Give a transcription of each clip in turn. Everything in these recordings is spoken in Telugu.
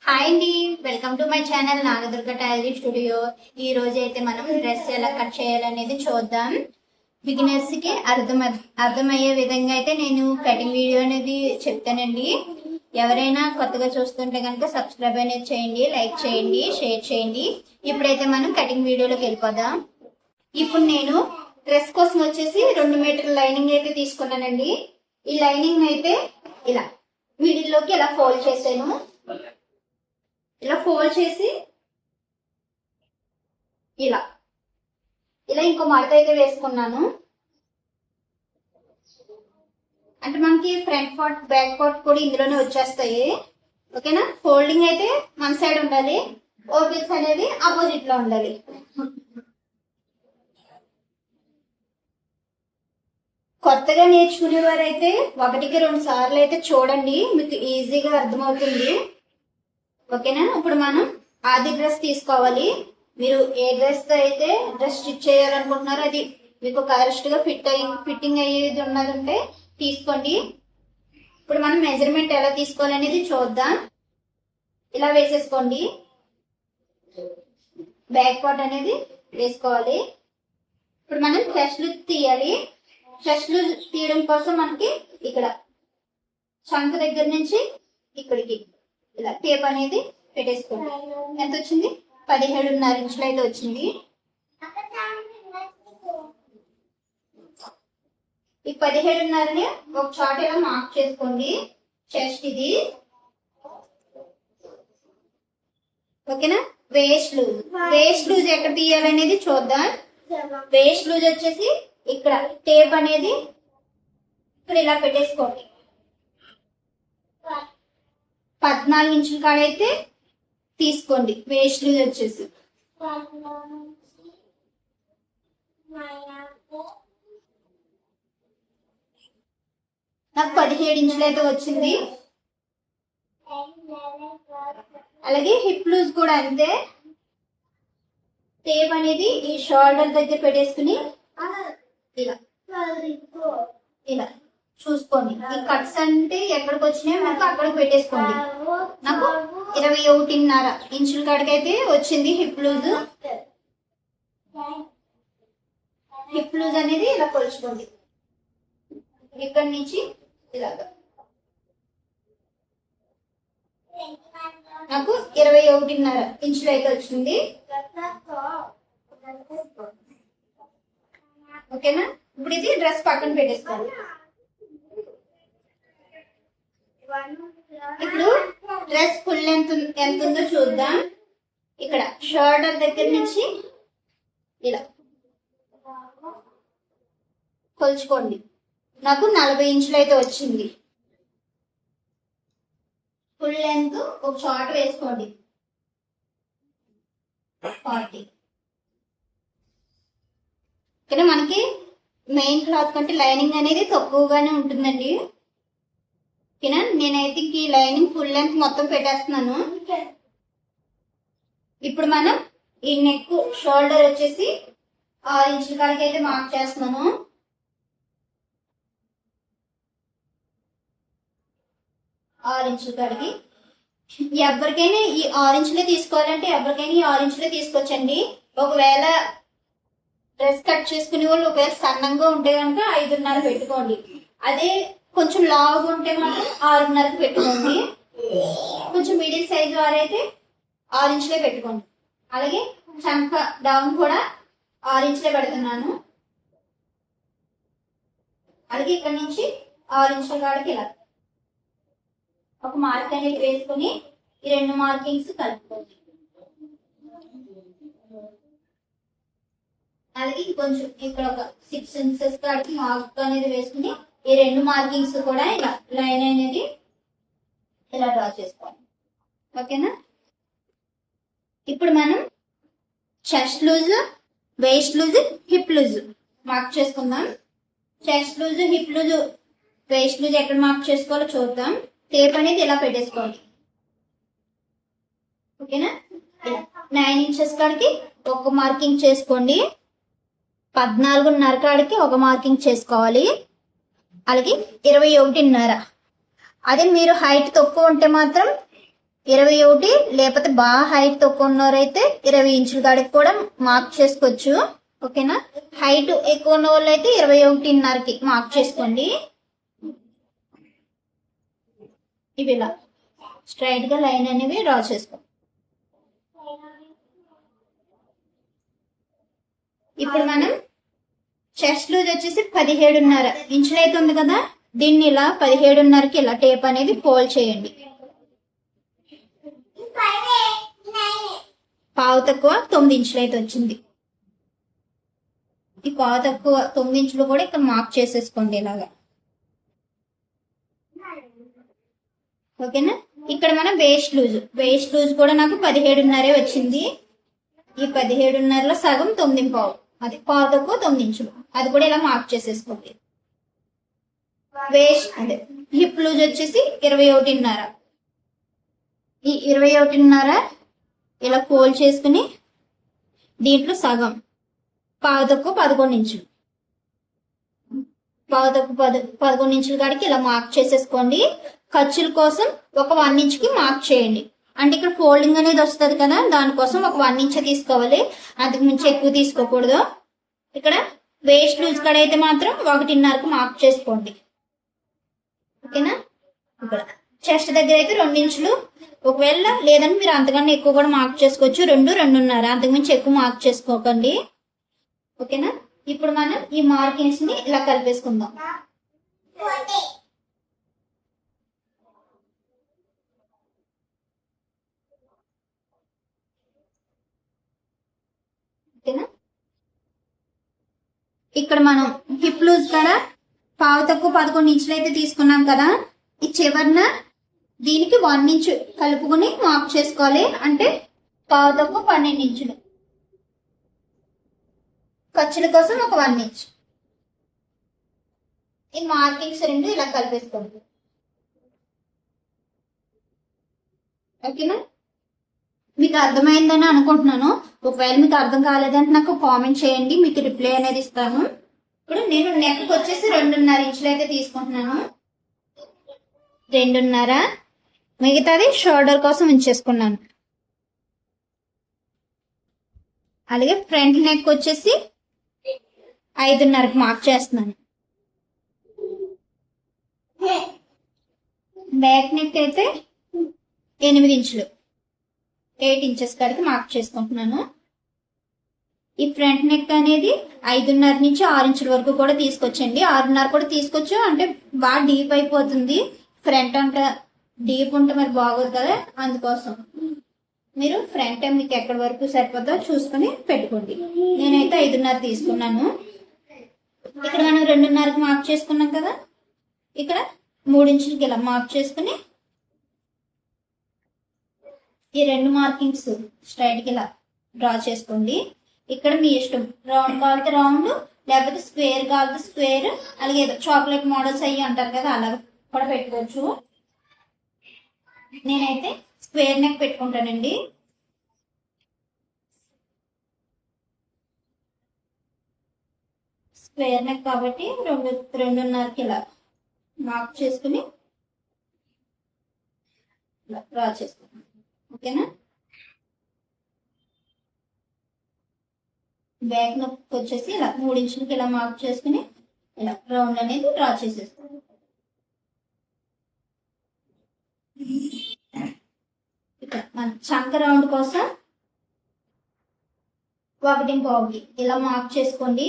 హాయ్ అండి, welcome to my channel Nagadurga tailoring studio. ఈ రోజు అయితే మనం డ్రెస్ ఎలా కట్ చేయాలనేది చూద్దాం. బిగినర్స్ కి అర్థమయ్యే విధంగా అయితే నేను కటింగ్ వీడియో అనేది చెప్తానండి. ఎవరైనా కొత్తగా చూస్తుంటే కనుక సబ్స్క్రైబ్ అనేది చేయండి, లైక్ చేయండి, షేర్ చేయండి. ఇప్పుడైతే మనం కటింగ్ వీడియోలోకి వెళ్ళిపోదాం. ఇప్పుడు నేను డ్రెస్ కోసం వచ్చేసి 2 మీటర్ల లైనింగ్ అయితే తీసుకున్నానండి. ఈ లైనింగ్ అయితే ఇలా మిడిల్ లోకి ఇలా ఫోల్డ్ చేశాను. ఇలా ఫోల్డ్ చేసి ఇలా ఇలా ఇంకో మడత అయితే వేసుకున్నాను. అంటే మనకి ఫ్రంట్ పార్ట్ బ్యాక్ పార్ట్ కూడా ఇందులోనే వచ్చేస్తాయి. ఓకేనా? ఫోల్డింగ్ అయితే మన సైడ్ ఉండాలి, ఓపెన్స్ అనేది ఆపోజిట్ లో ఉండాలి. కొత్తగా నేర్చుకునే వారైతే 1-2 సార్లు అయితే చూడండి, మీకు ఈజీగా అర్థమవుతుంది. ఓకేనా? ఇప్పుడు మనం ఆది డ్రెస్ తీసుకోవాలి. మీరు ఏ డ్రెస్ తో అయితే డ్రెస్ స్టిచ్ చేయాలనుకుంటున్నారో అది మీకు కరెక్ట్ గా ఫిట్టింగ్ అయ్యేది ఉన్నదంటే తీసుకోండి. ఇప్పుడు మనం మెజర్మెంట్ ఎలా తీసుకోవాలనేది చూద్దాం. ఇలా వేసేసుకోండి. బ్యాక్ పార్ట్ అనేది వేసుకోవాలి. ఇప్పుడు మనం చెస్ట్ లూజ్ తీయాలి. చెస్ట్ లూజ్ తీయడం కోసం మనకి ఇక్కడ చంక దగ్గర నుంచి ఇక్కడికి ఇలా టేప్ అనేది పెట్టేసుకోండి. ఎంత వచ్చింది? 17.5 ఇంచులు అయితే వచ్చింది. ఈ 17.5ని ఒక చోట ఇలా మార్క్ చేసుకోండి. చెస్ట్ ఇది. ఓకేనా? వేస్ట్ లూజ్ ఎక్కడ తీయాలనేది చూద్దాం. వేస్ట్ లూజ్ వచ్చేసి ఇక్కడ టేప్ అనేది ఇక్కడ ఇలా పెట్టేసుకోండి. 14 ఇంచుల కాడైతే తీసుకోండి. వేస్ట్ లూజ్ వచ్చేసి నాకు 17 ఇంచులు అయితే వచ్చింది. అలాగే హిప్ లూజ్ కూడా అంతే. టేప్ అనేది ఈ షోల్డర్ దగ్గర పెట్టేసుకుని ఇలా ఇలా చూసుకోండి. ఈ కట్స్ అంటే ఎక్కడికి వచ్చినాయో మీకు అక్కడికి పెట్టేసుకోండి. నాకు 21.5 ఇంచుల కాడికైతే వచ్చింది హిప్ లూజ్. హిప్ లూజ్ అనేది ఇలా కొలుచుకోండి. ఇక్కడి నుంచి ఇలాగా నాకు 21.5 ఇంచులు అయితే వచ్చింది. ఓకేనా? ఇప్పుడు ఇది డ్రెస్ పక్కన పెట్టేసుకోండి. ఇప్పుడు డ్రెస్ ఫుల్ లెంత్ ఎంత ఉందో చూద్దాం. ఇక్కడ షోల్డర్ దగ్గర నుంచి ఇలా కొలుచుకోండి. నాకు 40 ఇంచులు అయితే వచ్చింది. ఫుల్ లెంత్ ఒక షార్ట్ వేసుకోండి. 40. ఇక్కడ మనకి మెయిన్ క్లాత్ కంటే లైనింగ్ అనేది తక్కువగానే ఉంటుందండి. ఓకేనా? నేనైతే ఈ లైనింగ్ ఫుల్ లెంత్ మొత్తం పెట్టేస్తున్నాను. ఇప్పుడు మనం ఈ నెక్ షోల్డర్ వచ్చేసి 6 ఇంచుల కాడికి అయితే మార్క్ చేస్తున్నాను. కాడికి ఎవరికైనా ఈ 6 ఇంచులే తీసుకోవాలంటే ఎవరికైనా ఈ 6 ఇంచులే తీసుకోవచ్చండి. ఒకవేళ డ్రెస్ కట్ చేసుకునే వాళ్ళు ఒకవేళ సన్నంగా ఉంటే కనుక 5.5 పెట్టుకోండి. అదే కొంచెం లావుగా ఉంటే మాత్రం 6.5కి పెట్టుకోండి. కొంచెం మీడియం సైజ్ వారైతే 6 ఇంచులే పెట్టుకోండి. అలాగే చంక డౌన్ కూడా 6 ఇంచులే పెడుతున్నాను. అలాగే ఇక్కడ నుంచి 6 ఇంచుల కాడికి ఇలా ఒక మార్క్ అనేది వేసుకుని ఈ 2 మార్కింగ్స్ కలుపుకోండి. అలాగే కొంచెం ఇక్కడ ఒక 6 ఇంచెస్ కాడికి మార్క్ అనేది వేసుకుని ఈ 2 మార్కింగ్స్ కూడా ఇలా లైన్ అనేది ఇలా డ్రా చేసుకోండి. ఓకేనా? ఇప్పుడు మనం chest loose, waist loose, hip loose mark చేసుకుందాం. Chest loose, hip loose, waist loose ఎక్కడ మార్క్ చేసుకోవాలో చూద్దాం. టేప్ అనేది ఇలా పెట్టేసుకోండి. ఓకేనా? 9 ఇంచెస్ కాడికి ఒక మార్కింగ్ చేసుకోండి. 14.5 కాడికి ఒక మార్కింగ్ చేసుకోవాలి. అలాగే 21.5. అదే మీరు హైట్ తక్కువ ఉంటే మాత్రం 21 లేకపోతే బాగా హైట్ తక్కువ ఉన్నవారైతే 20 ఇంచుల కాడికి కూడా మార్క్ చేసుకోవచ్చు. ఓకేనా? హైట్ ఎక్కువ ఉన్న వాళ్ళు అయితే 21.5కి మార్క్ చేసుకోండి. ఇవి ఇలా స్ట్రైట్ గా లైన్ అనేవి డ్రా చేసుకో. ఇప్పుడు మనం చెస్ట్ లూజ్ వచ్చేసి 17.5 ఇంచులు అయితే ఉంది కదా, దీన్ని ఇలా 17.5కి ఇలా టేప్ అనేది ఫోల్డ్ చేయండి. పావు తక్కువ 9 ఇంచులు అయితే వచ్చింది. ఈ పావు తక్కువ 9 ఇంచులు కూడా ఇక్కడ మార్క్ చేసేసుకోండి ఇలాగా. ఓకేనా? ఇక్కడ మనం వేస్ట్ లూజ్ కూడా నాకు 17.5 వచ్చింది. ఈ 17.5లో సగం 9.5, అది పావు తక్కువ 9 ఇంచులు, అది కూడా ఇలా మార్క్ చేసేసుకోండి. హిప్ లూజ్ వచ్చేసి 21.5. ఈ 21.5 ఇలా ఫోల్డ్ చేసుకుని దీంట్లో సగం పావు తక్కువ 11 ఇంచులు, పావు తక్కువ 11 ఇంచుల కాడికి ఇలా మార్క్ చేసేసుకోండి. ఖర్చుల కోసం ఒక 1 ఇంచుకి మార్క్ చేయండి. అంటే ఇక్కడ ఫోల్డింగ్ అనేది వస్తుంది కదా, దానికోసం ఒక 1 ఇంచ్ తీసుకోవాలి, అంతకు మించి ఎక్కువ తీసుకోకూడదు. ఇక్కడ వేస్ట్ లూజ్ కాడ అయితే మాత్రం 1.5కి మార్క్ చేసుకోండి. ఓకేనా? ఇక్కడ చెస్ట్ దగ్గర అయితే 2 ఇంచులు, ఒకవేళ లేదంటే మీరు అంతకన్నా ఎక్కువ కూడా మార్క్ చేసుకోవచ్చు. 2.5, అంతకుమించి ఎక్కువ మార్క్ చేసుకోకండి. ఓకేనా? ఇప్పుడు మనం ఈ మార్కింగ్స్ ని ఇలా కలిపేసుకుందాం. ఓకేనా? ఇక్కడ మనం హిప్ లూజ్ కాడ పావు తక్కువ 11 ఇంచులు అయితే తీసుకున్నాం కదా, ఈ చివరిన దీనికి 1 ఇంచు కలుపుకుని మార్క్ చేసుకోవాలి. అంటే పావు తక్కువ 12 ఇంచులు. ఖర్చుల కోసం ఒక 1 ఇంచ్. ఈ మార్కింగ్స్ రెండు ఇలా కలిపేసుకోండి. ఓకేనా? మీకు అర్థమైందని అనుకుంటున్నాను. ఒకవేళ మీకు అర్థం కాలేదంటే నాకు కామెంట్ చేయండి, మీకు రిప్లై అనేది ఇస్తాను. ఇప్పుడు నేను నెక్ వచ్చేసి 2.5 ఇంచులు అయితే తీసుకుంటున్నాను. 2.5, మిగతాది షోల్డర్ కోసం ఉంచేసుకున్నాను. అలాగే ఫ్రంట్ నెక్ వచ్చేసి 5.5కి మార్క్ చేస్తున్నాను. బ్యాక్ నెక్ అయితే 8 ఇంచులు, 8 ఇంచెస్ కాడికి మార్క్ చేసుకుంటున్నాను. ఈ ఫ్రంట్ నెక్ అనేది 5.5 నుంచి 6 ఇంచుల వరకు కూడా తీసుకొచ్చండి. 6.5 కూడా తీసుకోవచ్చు, అంటే బాగా డీప్ అయిపోతుంది. ఫ్రంట్ అంటే డీప్ ఉంటే మరి బాగోదు కదా, అందుకోసం మీరు ఫ్రంట్ మీకు ఎక్కడి వరకు సరిపోద్దో చూసుకుని పెట్టుకోండి. నేనైతే 5.5 తీసుకున్నాను. ఇక్కడ మనం 2.5కి మార్క్ చేసుకున్నాం కదా, ఇక్కడ 3 ఇంచులకి ఇలా మార్క్ చేసుకుని ఈ 2 మార్కింగ్స్ స్ట్రైట్ కి ఇలా డ్రా చేసుకోండి. ఇక్కడ మీ ఇష్టం, రౌండ్ కావాలితే రౌండ్, లేకపోతే స్క్వేర్ కావాలితే స్క్వేర్, అలాగే చాక్లెట్ మోడల్స్ అయ్యి అంటారు కదా, అలా కూడా పెట్టుకోవచ్చు. నేనైతే స్క్వేర్ నెక్ పెట్టుకుంటానండి. స్క్వేర్ నెక్ కాబట్టి 2.5కి ఇలా మార్క్ చేసుకుని ఇలా డ్రా చేసుకున్నాను. ఓకేనా? బ్యాక్ నెక్ వచ్చేసి ఇలా 3 ఇంచులకి ఇలా మార్క్ చేసుకుని ఇలా రౌండ్ అనేది డ్రా చేసేస్తాను. ఇక్కడ మన చంక రౌండ్ కోసం 1.5 ఇలా మార్క్ చేసుకోండి.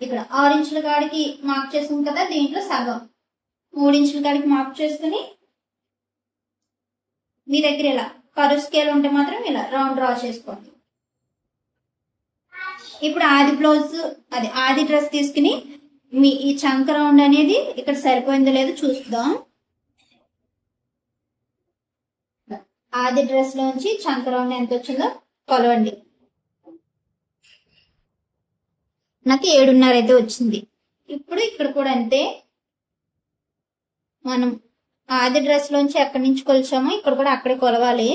ఇక్కడ 6 ఇంచుల కాడికి మార్క్ చేసుకుంది కదా, దీంట్లో సగం 3 ఇంచుల కాడికి మార్క్ చేసుకుని మీ దగ్గర ఇలా కరువు స్కేల్ ఉంటే మాత్రం ఇలా రౌండ్ డ్రా చేసుకోండి. ఇప్పుడు ఆది డ్రెస్ తీసుకుని మీ ఈ చంక రౌండ్ అనేది ఇక్కడ సరిపోయిందో లేదో చూద్దాం. ఆది డ్రెస్ లోంచి చంక రౌండ్ ఎంత వచ్చిందో కొలవండి. నాకు 7.5 అయితే వచ్చింది. ఇప్పుడు ఇక్కడ కూడా అంతే, మనం ఆది డ్రెస్ లోంచి ఎక్కడి నుంచి కొలిచామో ఇక్కడ కూడా అక్కడే కొలవాలి.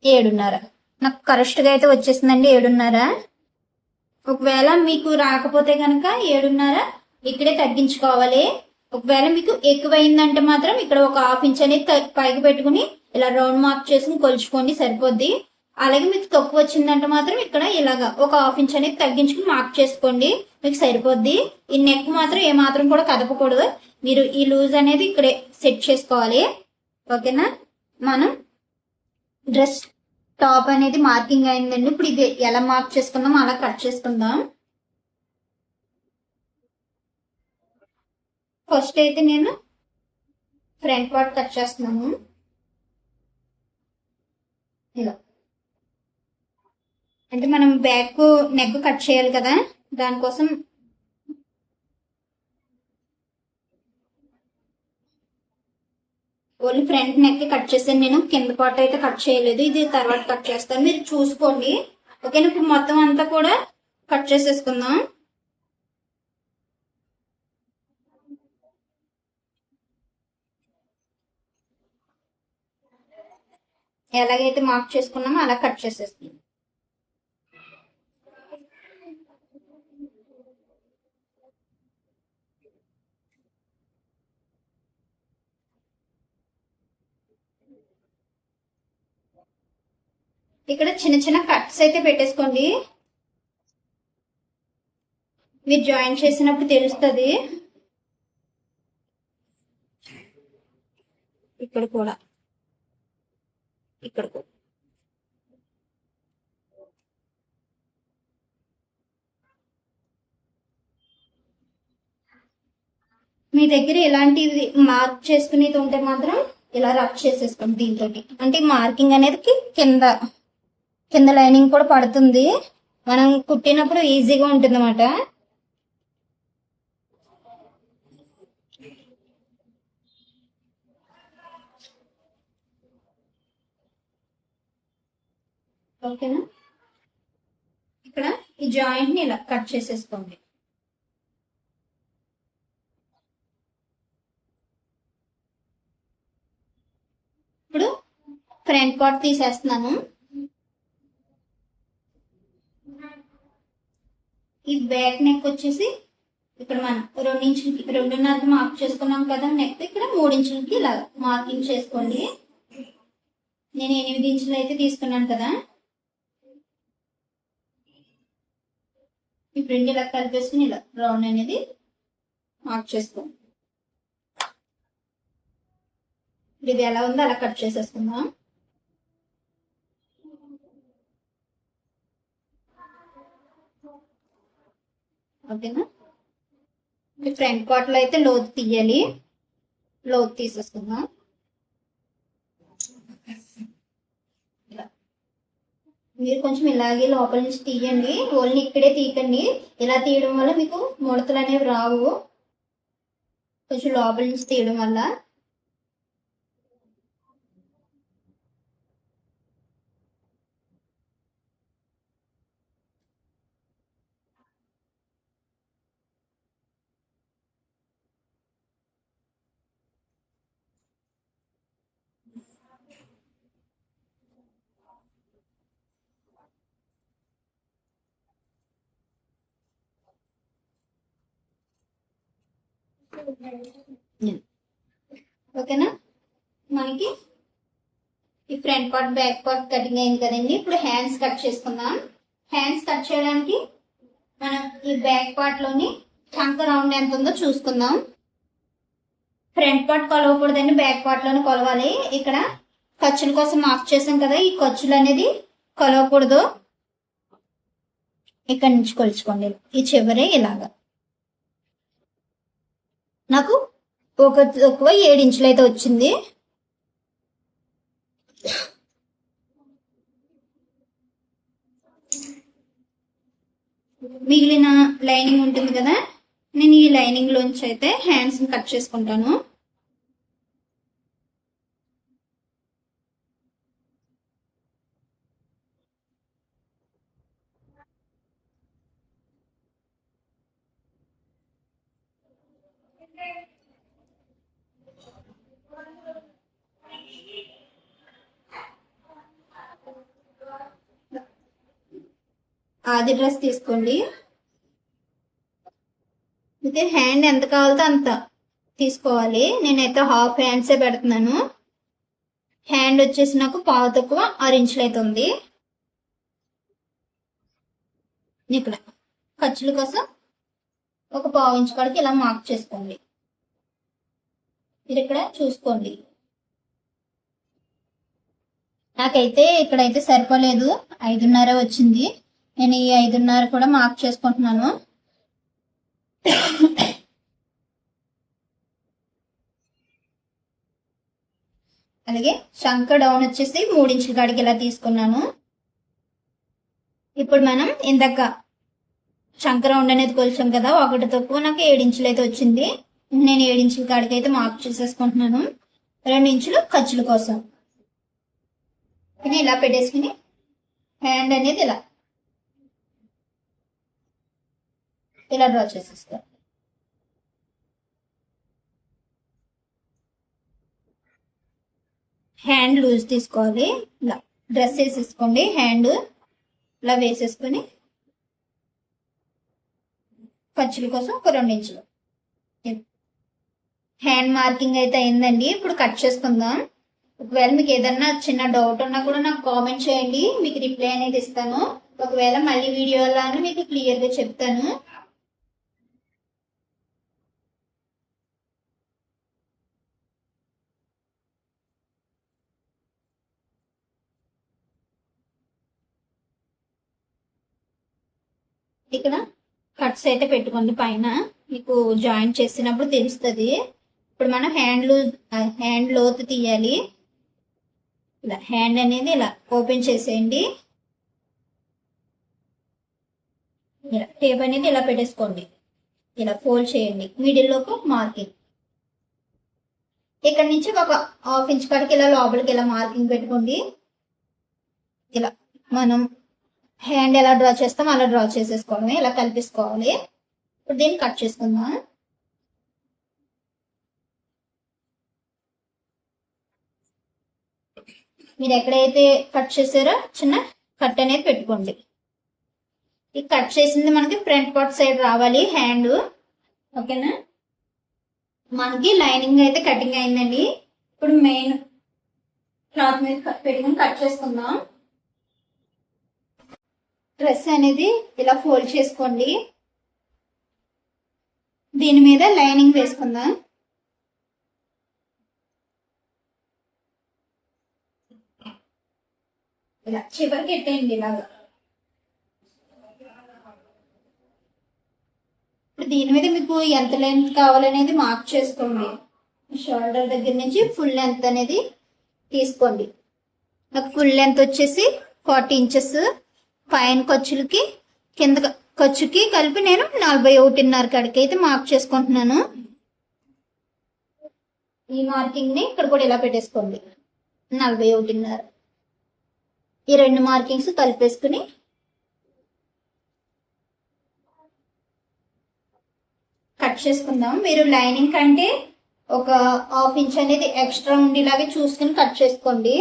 ఏడున్నర నాకు కరెక్ట్ గా అయితే వచ్చేసిందండి. 7.5. ఒకవేళ మీకు రాకపోతే కనుక 7.5 ఇక్కడే తగ్గించుకోవాలి. ఒకవేళ మీకు ఎక్కువైందంటే మాత్రం ఇక్కడ ఒక హాఫ్ ఇంచ్ అనేది పైకి పెట్టుకుని ఇలా రౌండ్ మార్క్ చేసుకుని కొలుచుకోండి, సరిపోద్ది. అలాగే మీకు తక్కువ వచ్చిందంటే మాత్రం ఇక్కడ ఇలాగా ఒక హాఫ్ ఇంచ్ అనేది తగ్గించుకుని మార్క్ చేసుకోండి, మీకు సరిపోద్ది. ఈ నెక్ మాత్రం ఏ మాత్రం కూడా కదపకూడదు, మీరు ఈ లూజ్ అనేది ఇక్కడే సెట్ చేసుకోవాలి. ఓకేనా? మనం డ్రెస్ టాప్ అనేది మార్కింగ్ అయిందండి. ఇప్పుడు ఇది ఎలా మార్క్ చేసుకుందాం అలా కట్ చేసుకుందాం. ఫస్ట్ అయితే నేను ఫ్రంట్ పార్ట్ కట్ చేస్తున్నాను ఇలా. అంటే మనం బ్యాక్ నెక్ కట్ చేయాలి కదా, దానికోసం ఓన్లీ ఫ్రంట్ నెక్ కట్ చేశాను నేను, కింద పార్ట్ అయితే కట్ చేయలేదు. ఇది తర్వాత కట్ చేస్తాను, మీరు చూసుకోండి. ఓకేనా? ఇప్పుడు మొత్తం అంతా కూడా కట్ చేసేసుకుందాం. ఎలాగైతే మార్క్ చేసుకున్నామో అలా కట్ చేసేసుకుందాం. ఇక్కడ చిన్న చిన్న కట్స్ అయితే పెట్టేసుకోండి, మీరు జాయిన్ చేసినప్పుడు తెలుస్తుంది. ఇక్కడ కూడా ఇక్కడ కూడా మీ దగ్గర ఇలాంటిది మార్క్ చేసుకునేది ఉంటే మాత్రం ఇలా రబ్ చేసేసుకోండి దీంతో. అంటే మార్కింగ్ అనేది కింద కింద లైనింగ్ కూడా పడుతుంది, మనం కుట్టినప్పుడు ఈజీగా ఉంటుంది అన్నమాట. ఓకేనా? ఇక్కడ ఈ జాయింట్ ని ఇలా కట్ చేసేసుకోండి. ఇప్పుడు ఫ్రంట్ పార్ట్ తీసేస్తున్నాను. ఈ బ్యాక్ నెక్ వచ్చేసి ఇక్కడ మనం 2 ఇంచులకి 2.5 మార్క్ చేసుకున్నాం కదా నెక్, ఇక్కడ 3 ఇంచులకి ఇలా మార్కింగ్ చేసుకోండి. నేను 8 ఇంచులు అయితే తీసుకున్నాను కదా, ఇప్పుడు ఇలా కలిపేసుకుని ఇలా రౌండ్ అనేది మార్క్ చేసుకోండి. ఇది ఎలా ఉందో అలా కట్ చేసేసుకుందాం. ఓకేనా? ఫ్రంట్ పార్ట్ లో అయితే లోతు తీయాలి, లోతు తీసేసుకుందాం. మీరు కొంచెం ఇలాగే లోపల నుంచి తీయండి, ఓన్లీ ఇక్కడే తీయకండి. ఇలా తీయడం వల్ల మీకు ముడతలు అనేవి రావు, కొంచెం లోపల నుంచి తీయడం వల్ల. ఓకేనా? మనకి ఈ front part back part cutting అయింది కదండి. ఇప్పుడు హ్యాండ్స్ కట్ చేసుకుందాం. హ్యాండ్స్ కట్ చేయడానికి మనం ఈ బ్యాక్ పార్ట్ లోని చంక రౌండ్ ఎంత ఉందో చూసుకుందాం. ఫ్రంట్ పార్ట్ కొలవకూడదండి, బ్యాక్ పార్ట్ లోనే కొలవాలి. ఇక్కడ ఖర్చుల కోసం మార్క్ చేసాం కదా, ఈ ఖర్చులు అనేది కొలవకూడదు, ఇక్కడ నుంచి కొలుచుకోండి. ఈ చివరి ఇలాగా నాకు ఒక 7 ఇంచులు అయితే వచ్చింది. మిగిలిన లైనింగ్ ఉంటుంది కదా, నేను ఈ లైనింగ్ లోంచి అయితే హ్యాండ్స్ కట్ చేసుకుంటాను. ఆది డ్రెస్ తీసుకోండి, అయితే హ్యాండ్ ఎంత కావాలో అంత తీసుకోవాలి. నేనైతే హాఫ్ హ్యాండ్సే పెడుతున్నాను. హ్యాండ్ వచ్చేసి నాకు పావు తక్కువ 6 ఇంచులు అయితే ఉంది. ఇక్కడ ఖర్చుల కోసం ఒక పావు ఇంచు కాడికి ఇలా మార్క్ చేసుకోండి. ఇది ఇక్కడ చూసుకోండి. నాకైతే ఇక్కడైతే సరిపోలేదు, 5.5 వచ్చింది. నేను ఈ 5.5 కూడా మార్క్ చేసుకుంటున్నాను. అలాగే శంఖ డౌన్ వచ్చేసి 3 ఇంచుల కాడికి ఇలా తీసుకున్నాను. ఇప్పుడు మనం ఇందాక శంఖ రౌండ్ అనేది కొలిచాం కదా, 1 తక్కువ నాకు 7 ఇంచులు అయితే వచ్చింది. నేను 7 ఇంచుల కాడికి అయితే మార్క్ చేసేసుకుంటున్నాను. 2 ఇంచులు ఖర్చుల కోసం ఇది ఇలా పెట్టేసుకుని హ్యాండ్ అనేది ఇలా డ్రా చేసేస్తాను. హ్యాండ్ లూజ్ తీసుకోవాలి. ఇలా డ్రెస్ వేసేసుకోండి. హ్యాండ్ ఇలా వేసేసుకొని ఖర్చుల కోసం ఒక 2 ఇంచులు హ్యాండ్ మార్కింగ్ అయితే అయిందండి. ఇప్పుడు కట్ చేసుకుందాం. ఒకవేళ మీకు ఏదన్నా చిన్న డౌట్ ఉన్నా కూడా నాకు కామెంట్ చేయండి, మీకు రిప్లై అనేది ఇస్తాను. ఒకవేళ మళ్ళీ వీడియోలో మీకు క్లియర్గా చెప్తాను. ఇక్కడ కట్స్ అయితే పెట్టుకోండి. పైన మీకు జాయింట్ చేసినప్పుడు తెలుస్తుంది. ఇప్పుడు మనం హ్యాండ్ లోతు తీయాలి. ఇలా హ్యాండ్ అనేది ఇలా ఓపెన్ చేసేయండి. ఇలా టేప్ అనేది ఇలా పెట్టేసుకోండి. ఇలా ఫోల్డ్ చేయండి. మిడిల్లోకి మార్కింగ్ ఇక్కడ నుంచి ఒక 1/2 ఇంచ్ కాడికి ఇలా లోపలికి ఇలా మార్కింగ్ పెట్టుకోండి. ఇలా మనం హ్యాండ్ ఎలా డ్రా చేస్తాం అలా డ్రా చేసేసుకోవాలి. ఇలా కలిపేసుకోవాలి. ఇప్పుడు దీన్ని కట్ చేసుకుందాం. మీరు ఎక్కడైతే కట్ చేసారో చిన్న కట్ అనేది పెట్టుకోండి. ఈ కట్ చేసింది మనకి ఫ్రంట్ పార్ట్ సైడ్ రావాలి హ్యాండ్. ఓకేనా? మనకి లైనింగ్ అయితే కటింగ్ అయిందండి. ఇప్పుడు మెయిన్ క్లాత్ మీద పెట్టుకుని కట్ చేసుకుందాం. డ్రెస్ అనేది ఇలా ఫోల్డ్ చేసుకోండి. దీని మీద లైనింగ్ వేసుకుందాం. ఇలా చివరికి ఎట్టేయండి ఇలాగా. ఇప్పుడు దీని మీద మీకు ఎంత లెంత్ కావాలనేది మార్క్ చేసుకోండి. షోల్డర్ దగ్గర నుంచి ఫుల్ లెంత్ అనేది తీసుకోండి. నాకు ఫుల్ లెంత్ వచ్చేసి 40 ఇంచెస్. పైన ఖర్చులకి కింద ఖర్చుకి కలిపి నేను 41.5 కాడికి అయితే మార్క్ చేసుకుంటున్నాను. ఈ మార్కింగ్ ని ఇక్కడ కూడా ఇలా పెట్టేసుకోండి. 41.5 ఈ 2 మార్కింగ్స్ కలిపేసుకుని కట్ చేసుకుందాం. మీరు లైనింగ్ కంటే ఒక 1/2 ఇంచ్ అనేది ఎక్స్ట్రా ఉండేలాగే చూసుకుని కట్ చేసుకోండి.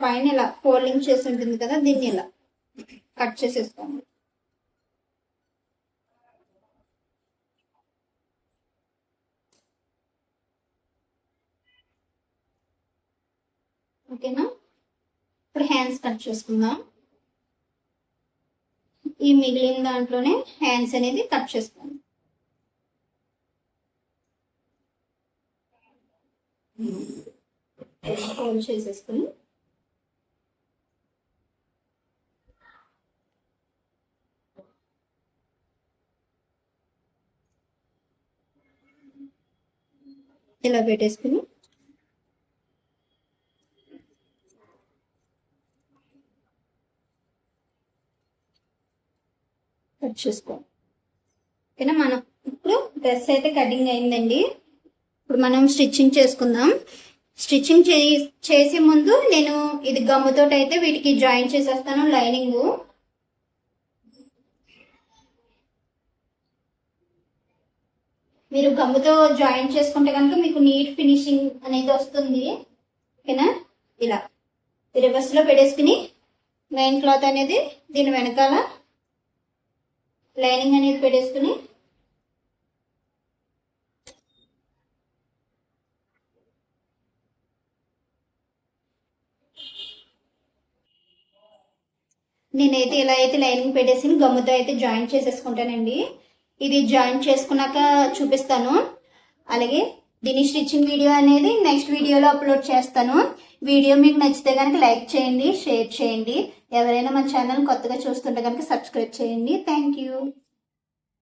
పైన ఇలా ఫోల్డింగ్ చేసి ఉంటుంది కదా, దీన్ని ఇలా కట్ చేసేసుకోండి. ఓకేనా? ఇప్పుడు హ్యాండ్స్ కట్ చేసుకుందాం. ఈ మిగిలిన దాంట్లోనే హ్యాండ్స్ అనేది కట్ చేసుకోండి. ఫోల్డ్ చేసేసుకుని ఇలా పెట్టేసుకుని కట్ చేసుకోండి. ఓకేనా. మనం ఇప్పుడు డ్రెస్ అయితే కటింగ్ అయిందండి. ఇప్పుడు మనం స్టిచ్చింగ్ చేసుకుందాం. స్టిచ్చింగ్ చేసే ముందు నేను ఇది గమ్ముతో అయితే వీటికి జాయిన్ చేసేస్తాను లైనింగ్. మీరు గమ్ముతో జాయిన్ చేసుకుంటే కనుక మీకు నీట్ ఫినిషింగ్ అనేది వస్తుంది. ఓకేనా. ఇలా రివర్స్ లో పెట్టేసుకుని మెయిన్ క్లాత్ అనేది దీని వెనకాల లైనింగ్ అనేది పెట్టేసుకుని నేనైతే ఇలా అయితే లైనింగ్ పెట్టేసి గమ్ముతో అయితే జాయిన్ చేసేసుకుంటానండి. ఇది జాయిన్ చేసుకున్నాక చూపిస్తాను. అలాగే దీని స్టిచ్చింగ్ వీడియో అనేది నెక్స్ట్ వీడియోలో అప్లోడ్ చేస్తాను. వీడియో మీకు నచ్చితే కనుక లైక్ చేయండి, షేర్ చేయండి. ఎవరైనా మన ఛానల్ కొత్తగా చూస్తుంటే కనుక సబ్స్క్రైబ్ చేయండి. Thank you.